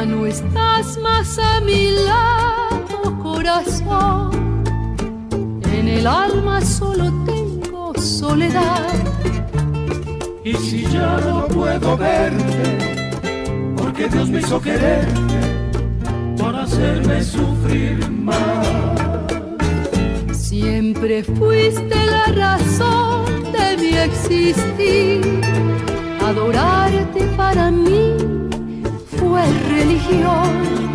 no estás más a mi lado, corazón. En el alma solo tengo soledad. Y si ya no puedo verte, porque Dios me hizo quererte para hacerme sufrir más. Siempre fuiste la razón de mi existir. Adorarte para mí fue religión.